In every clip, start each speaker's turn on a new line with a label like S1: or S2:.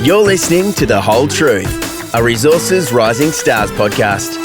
S1: You're listening to The Whole Truth, a Resources Rising Stars podcast.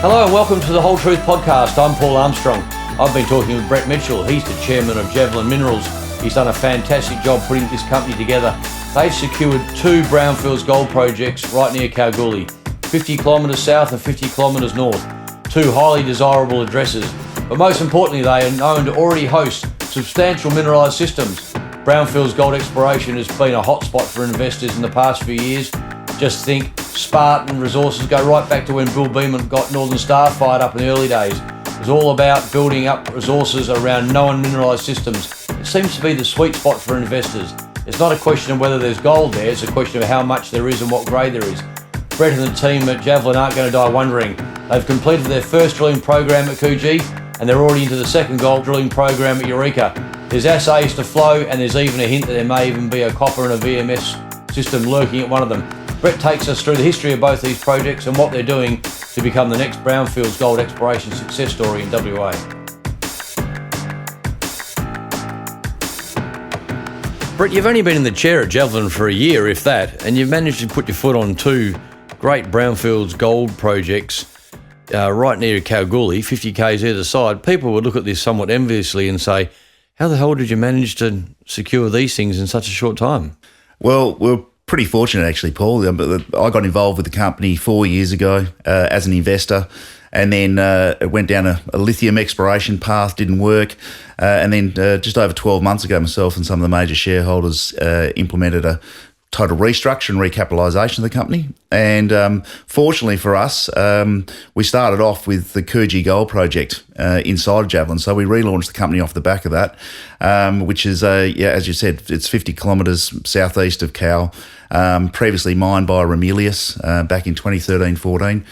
S2: Hello and welcome to The Whole Truth podcast. I'm Paul Armstrong. I've been talking with Brett Mitchell. He's the chairman of Javelin Minerals. He's done a fantastic job putting this company together. They've secured 2 brownfields gold projects right near Kalgoorlie, 50 kilometres south and 50 kilometres north. 2 highly desirable addresses. But most importantly, they are known to already host substantial mineralised systems. Brownfields gold exploration has been a hotspot for investors in the past few years. Just think, Spartan resources go right back to when Bill Beament got Northern Star fired up in the early days. It was all about building up resources around known mineralised systems. It seems to be the sweet spot for investors. It's not a question of whether there's gold there, it's a question of how much there is and what grade there is. Brett and the team at Javelin aren't going to die wondering. They've completed their first drilling program at Coogee, and they're already into the second gold drilling program at Eureka. There's assays to flow, and there's even a hint that there may even be a copper and a VMS system lurking at one of them. Brett takes us through the history of both these projects and what they're doing to become the next brownfields gold exploration success story in WA. Brett, you've only been in the chair at Javelin for a year, if that, and you've managed to put your foot on 2 great brownfields gold projects right near Kalgoorlie, 50 k's either side. People would look at this somewhat enviously and say, how the hell did you manage to secure these things in such a short time?
S3: Well, we're pretty fortunate actually, Paul. I got involved with the company 4 years ago as an investor, and then it went down a lithium exploration path, didn't work. And then just over 12 months ago, myself and some of the major shareholders implemented a total restructure and recapitalisation of the company. And fortunately for us, we started off with the Coogee Gold Project inside of Javelin. So we relaunched the company off the back of that, which is, as you said, it's 50 kilometres southeast of Cal, previously mined by Ramelius back in 2013-14.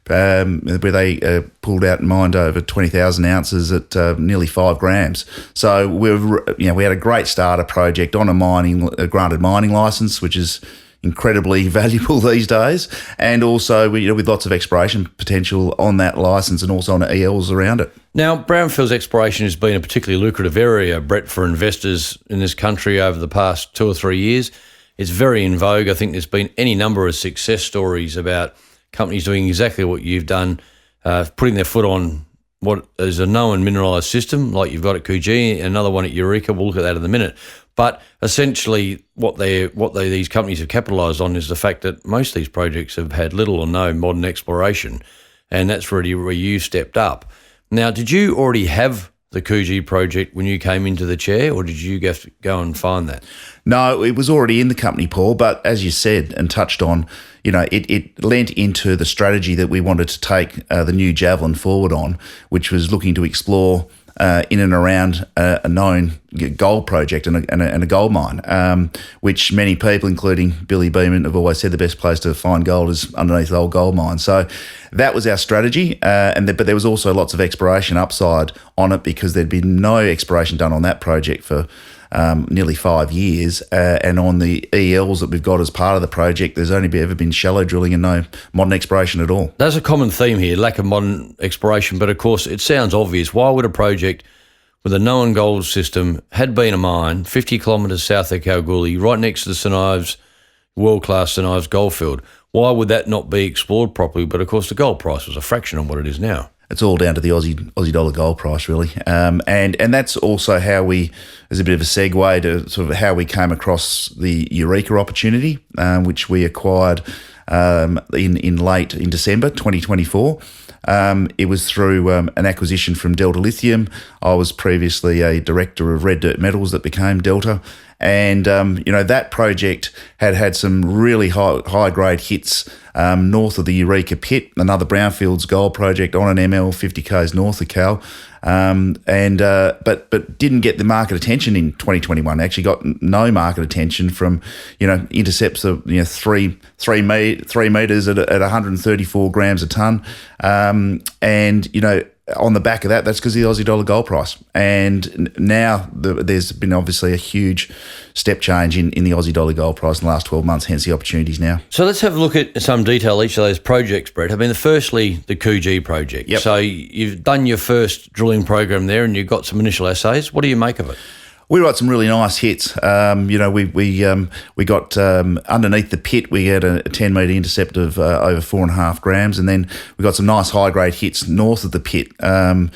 S3: Where they pulled out and mined over 20,000 ounces at nearly 5 grams. So we had a great starter project on a granted mining licence, which is incredibly valuable these days, and also with lots of exploration potential on that licence and also on the ELs around it.
S2: Now, brownfields exploration has been a particularly lucrative area, Brett, for investors in this country over the past 2 or 3 years. It's very in vogue. I think there's been any number of success stories about companies doing exactly what you've done, putting their foot on what is a known mineralised system, like you've got at Coogee, another one at Eureka. We'll look at that in a minute. But essentially, what these companies have capitalised on is the fact that most of these projects have had little or no modern exploration, and that's really where you stepped up. Now, did you already have the Coogee project when you came into the chair, or did you have to go and find that?
S3: No, it was already in the company, Paul, but as you said and touched on, it lent into the strategy that we wanted to take the new Javelin forward on, which was looking to explore in and around a known gold project and a gold mine, which many people, including Billy Beament, have always said the best place to find gold is underneath the old gold mine. So that was our strategy, but there was also lots of exploration upside on it because there'd been no exploration done on that project for nearly 5 years, and on the ELs that we've got as part of the project, there's only ever been shallow drilling and no modern exploration at all.
S2: There's a common theme here, lack of modern exploration, but of course it sounds obvious. Why would a project with a known gold system had been a mine 50 kilometres south of Kalgoorlie, right next to the St Ives, world-class St Ives goldfield, why would that not be explored properly? But of course the gold price was a fraction of what it is now.
S3: It's all down to the Aussie dollar gold price, really. And that's also how as a bit of a segue to sort of how we came across the Eureka opportunity, which we acquired in December 2024. It was through an acquisition from Delta Lithium. I was previously a director of Red Dirt Metals that became Delta. And, that project had some really high grade hits north of the Eureka pit, another brownfields gold project on an ML 50 k's north of Cal. But didn't get the market attention in 2021. Actually got no market attention from, intercepts of, 3 metres at 134 grams a tonne. On the back of that, that's because of the Aussie dollar gold price. And now there's been obviously a huge step change in the Aussie dollar gold price in the last 12 months, hence the opportunities now.
S2: So let's have a look at some detail each of those projects, Brett. I mean, firstly, the Coogee project.
S3: Yep.
S2: So you've done your first drilling program there and you've got some initial assays. What do you make of it?
S3: We got some really nice hits. We got underneath the pit. We had a 10-metre intercept of over 4.5 grams, and then we got some nice high grade hits north of the pit of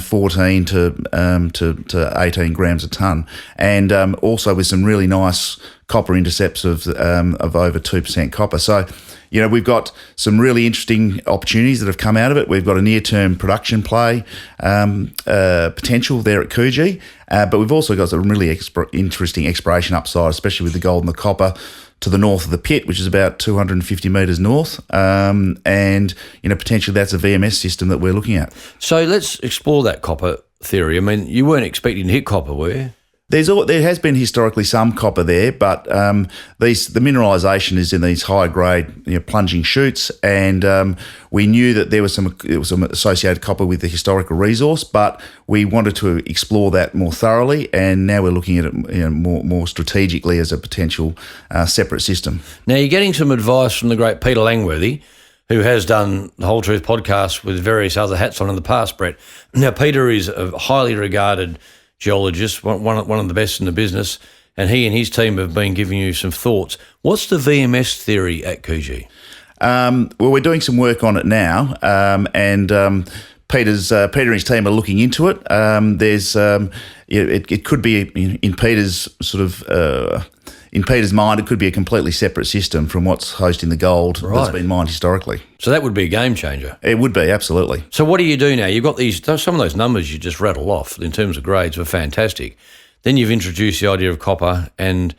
S3: 14 to 18 grams a tonne, and also with some really nice copper intercepts of over 2% copper. So, we've got some really interesting opportunities that have come out of it. We've got a near-term production play potential there at Coogee, but we've also got some really interesting exploration upside, especially with the gold and the copper to the north of the pit, which is about 250 metres north, and potentially that's a VMS system that we're looking at.
S2: So let's explore that copper theory. I mean, you weren't expecting to hit copper, were you?
S3: There has been historically some copper there, but the mineralisation is in these high grade plunging shoots, and we knew that there was some associated copper with the historical resource, but we wanted to explore that more thoroughly, and now we're looking at it more strategically as a potential separate system.
S2: Now you're getting some advice from the great Peter Langworthy, who has done the Whole Truth podcast with various other hats on in the past, Brett. Now Peter is a highly regarded geologist, one of the best in the business, and he and his team have been giving you some thoughts. What's the VMS theory at Coogee?
S3: Well, we're doing some work on it now, and Peter and his team are looking into it. It could be in Peter's in Peter's mind, it could be a completely separate system from what's hosting the gold that's been mined historically.
S2: So that would be a game changer.
S3: It would be, absolutely.
S2: So what do you do now? You've got some of those numbers you just rattle off in terms of grades were fantastic. Then you've introduced the idea of copper and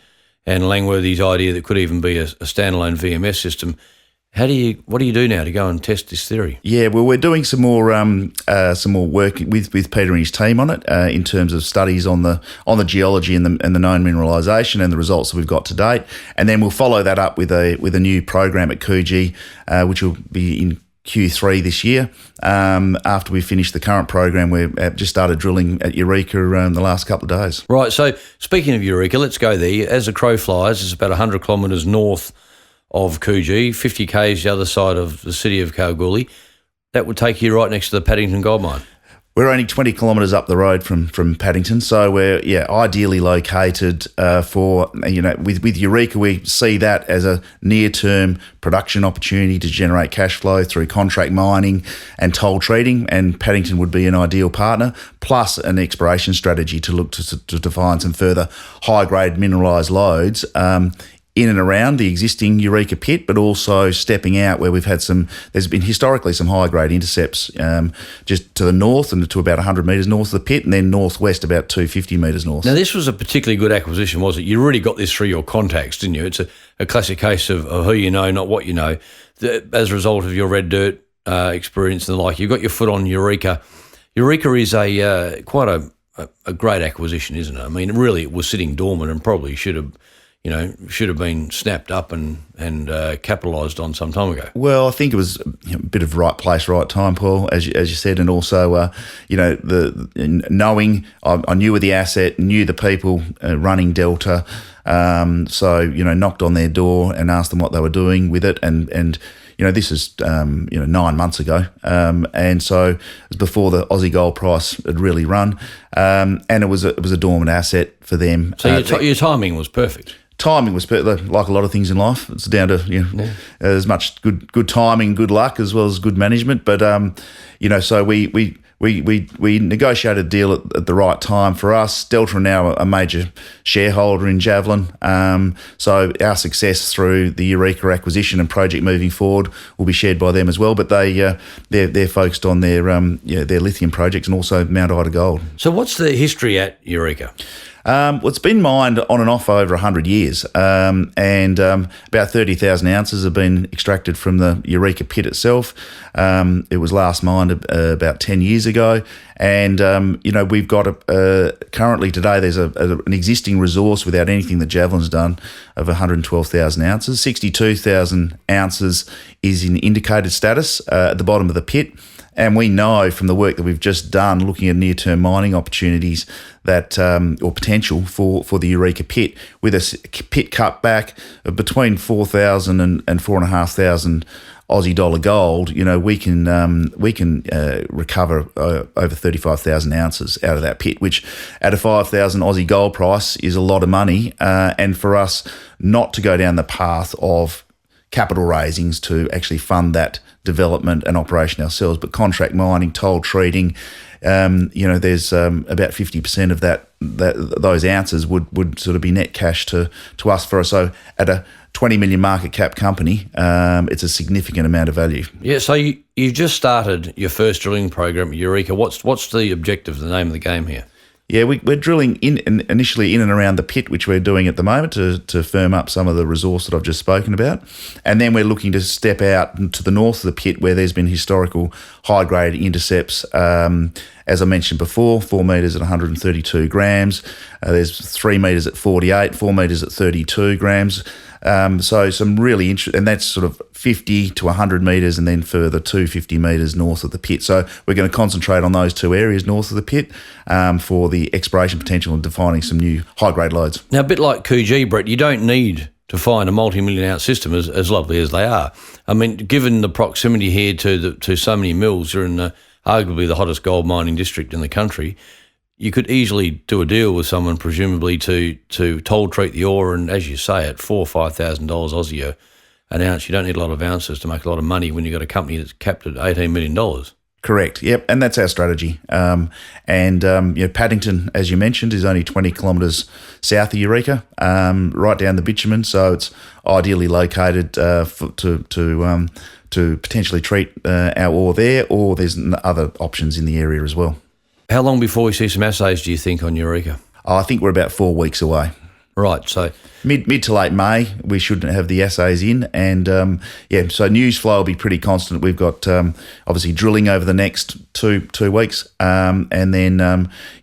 S2: Langworthy's idea that could even be a standalone VMS system. What do you do now to go and test this theory?
S3: Yeah, well, we're doing some more work with Peter and his team on it in terms of studies on the geology and the known mineralisation and the results that we've got to date, and then we'll follow that up with a new program at Coogee, which will be in Q3 this year. After we finish the current program, we've just started drilling at Eureka the last couple of days.
S2: Right. So speaking of Eureka, let's go there. As the crow flies, it's about 100 kilometres north of Coogee, 50 k's the other side of the city of Kalgoorlie. That would take you right next to the Paddington Gold Mine.
S3: We're only 20 kilometres up the road from Paddington, so we're ideally located with Eureka. We see that as a near-term production opportunity to generate cash flow through contract mining and toll treating, and Paddington would be an ideal partner, plus an exploration strategy to look to define some further high-grade mineralised lodes in and around the existing Eureka pit, but also stepping out where there's been historically some high-grade intercepts just to the north and to about 100 metres north of the pit, and then northwest about 250 metres north.
S2: Now, this was a particularly good acquisition, was it? You really got this through your contacts, didn't you? It's a classic case of who you know, not what you know. As a result of your red dirt experience and the like, you've got your foot on Eureka. Eureka is quite a great acquisition, isn't it? I mean, really, it was sitting dormant and probably should have been snapped up and capitalised on some time ago.
S3: Well, I think it was a bit of right place, right time, Paul, as you said, and also, knowing I knew of the asset, knew the people running Delta, so knocked on their door and asked them what they were doing with it, and this is 9 months ago, and so it was before the Aussie gold price had really run, and it was a dormant asset for them.
S2: So your timing was perfect.
S3: Timing was like a lot of things in life. It's down to as much good timing, good luck, as well as good management. But so we negotiated a deal at the right time for us. Delta are now a major shareholder in Javelin, so our success through the Eureka acquisition and project moving forward will be shared by them as well. But they're focused on their lithium projects and also Mount Ida Gold.
S2: So what's the history at Eureka?
S3: Well, it's been mined on and off over 100 years, and about 30,000 ounces have been extracted from the Eureka pit itself. It was last mined about 10 years ago, and we've got currently today there's an existing resource without anything that Javelin's done of 112,000 ounces. 62,000 ounces is in indicated status at the bottom of the pit. And we know from the work that we've just done, looking at near-term mining opportunities that or potential for the Eureka pit, with a pit cut back of between 4,000 and 4,500 Aussie dollar gold, we can recover over 35,000 ounces out of that pit, which at a 5,000 Aussie gold price is a lot of money. And for us not to go down the path of capital raisings to actually fund that development and operation ourselves, but contract mining, toll treating, there's about 50% of those ounces would sort of be net cash to us for us. So at a 20 million market cap company, it's a significant amount of value.
S2: Yeah, so you've just started your first drilling program at Eureka. What's the objective, the name of the game here?
S3: Yeah, we're drilling initially in and around the pit, which we're doing at the moment to firm up some of the resource that I've just spoken about. And then we're looking to step out to the north of the pit where there's been historical high-grade intercepts. As I mentioned before, 4 metres at 132 grams. There's 3 metres at 48, 4 metres at 32 grams. So some really interesting, and that's sort of 50 to 100 metres and then further 250 metres north of the pit. So we're going to concentrate on those two areas north of the pit for the exploration potential and defining some new high-grade lodes.
S2: Now, a bit like Coogee, Brett, you don't need to find a multi-million ounce system as lovely as they are. I mean, given the proximity here to so many mills, you're in arguably the hottest gold mining district in the country. You could easily do a deal with someone, presumably, to toll treat the ore, and as you say, at $4,000 or $5,000 Aussie an ounce, you don't need a lot of ounces to make a lot of money when you've got a company that's capped at $18 million.
S3: Correct. Yep, and that's our strategy. Paddington, as you mentioned, is only 20 kilometres south of Eureka, right down the bitumen, so it's ideally located to potentially treat our ore there, or there's other options in the area as well.
S2: How long before we see some assays, do you think, on Eureka?
S3: I think we're about 4 weeks away.
S2: Right, so
S3: mid to late May, we should have the assays in, and so news flow will be pretty constant. We've got obviously drilling over the next two weeks, and then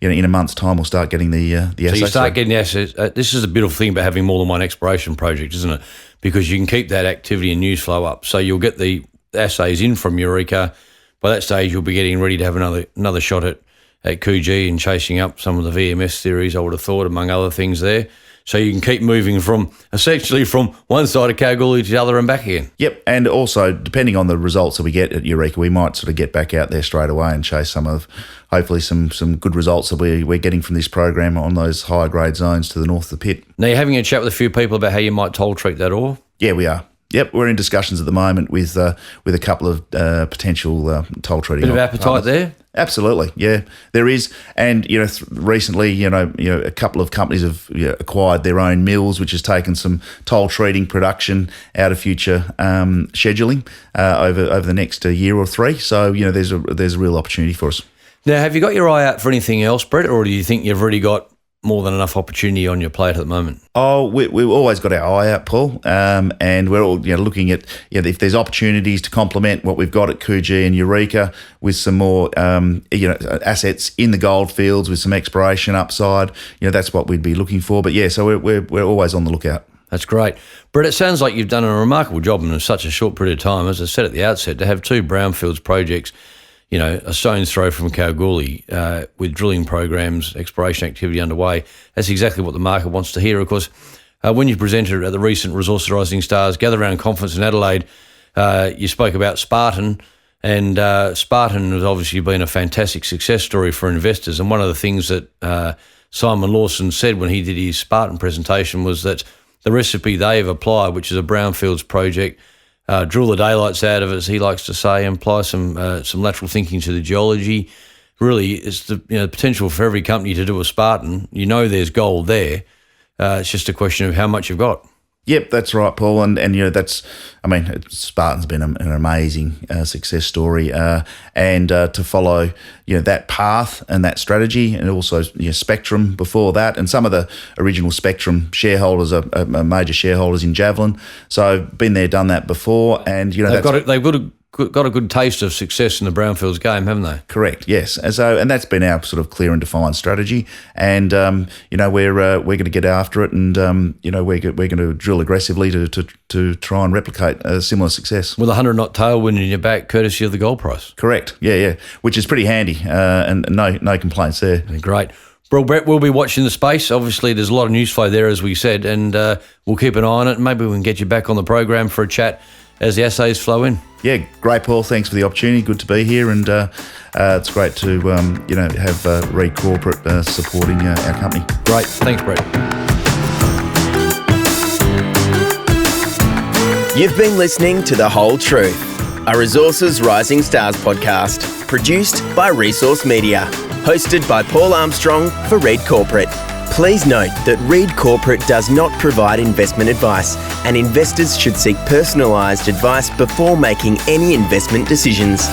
S3: in a month's time we'll start getting the assays.
S2: So you start getting the assays. This is the beautiful thing about having more than one exploration project, isn't it? Because you can keep that activity and news flow up. So you'll get the assays in from Eureka. By that stage, you'll be getting ready to have another shot at Coogee and chasing up some of the VMS theories, I would have thought, among other things there. So you can keep moving essentially from one side of Kalgoorlie to the other and back again.
S3: Yep, and also depending on the results that we get at Eureka, we might sort of get back out there straight away and chase hopefully some good results that we're getting from this program on those higher grade zones to the north of the pit.
S2: Now, you're having a chat with a few people about how you might toll treat that ore?
S3: Yeah, we are. Yep, we're in discussions at the moment with a couple of potential toll treating.
S2: Bit of appetite
S3: partners
S2: there?
S3: Absolutely, yeah, there is. And recently, a couple of companies have acquired their own mills, which has taken some toll treating production out of future scheduling over the next year or three. So there's a real opportunity for us.
S2: Now, have you got your eye out for anything else, Brett, or do you think you've already got more than enough opportunity on your plate at the moment?
S3: Oh, we've always got our eye out, Paul, and we're all looking at if there's opportunities to complement what we've got at Coogee and Eureka with some more assets in the gold fields with some exploration upside. That's what we'd be looking for. But yeah, so we're always on the lookout.
S2: That's great. Brett, it sounds like you've done a remarkable job in such a short period of time. As I said at the outset, to have 2 brownfields projects, a stone's throw from Kalgoorlie, with drilling programs, exploration activity underway. That's exactly what the market wants to hear. Of course, when you presented at the recent Resource Rising Stars Gather Round Conference in Adelaide, you spoke about Spartan, and Spartan has obviously been a fantastic success story for investors. And one of the things that Simon Lawson said when he did his Spartan presentation was that the recipe they've applied, which is a brownfields project, drill the daylights out of it, as he likes to say, apply some lateral thinking to the geology. Really, it's the potential for every company to do a Spartan. There's gold there. It's just a question of how much you've got.
S3: Yep, that's right, Paul. And Spartan's been an amazing success story, and to follow that path and that strategy, and also Spectrum before that, and some of the original Spectrum shareholders are major shareholders in Javelin. So been there, done that before, and they've got a good taste of success in the brownfields game, haven't they? Correct. Yes, and that's been our sort of clear and defined strategy, and we're going to get after it, and we're going to drill aggressively to try and replicate a similar success with a 100-knot tailwind in your back, courtesy of the gold price. Correct. Yeah, which is pretty handy, and no complaints there. Great. Well, Brett, we'll be watching the space. Obviously, there's a lot of news flow there, as we said, and we'll keep an eye on it. Maybe we can get you back on the program for a chat
S2: as the assays flow in.
S3: Yeah, great, Paul. Thanks for the opportunity. Good to be here, and it's great to have Reed Corporate supporting our company.
S2: Great, thanks, Brett.
S1: You've been listening to The Whole Truth, a Resources Rising Stars podcast, produced by Resource Media, hosted by Paul Armstrong for Reed Corporate. Please note that Reed Corporate does not provide investment advice, and investors should seek personalised advice before making any investment decisions.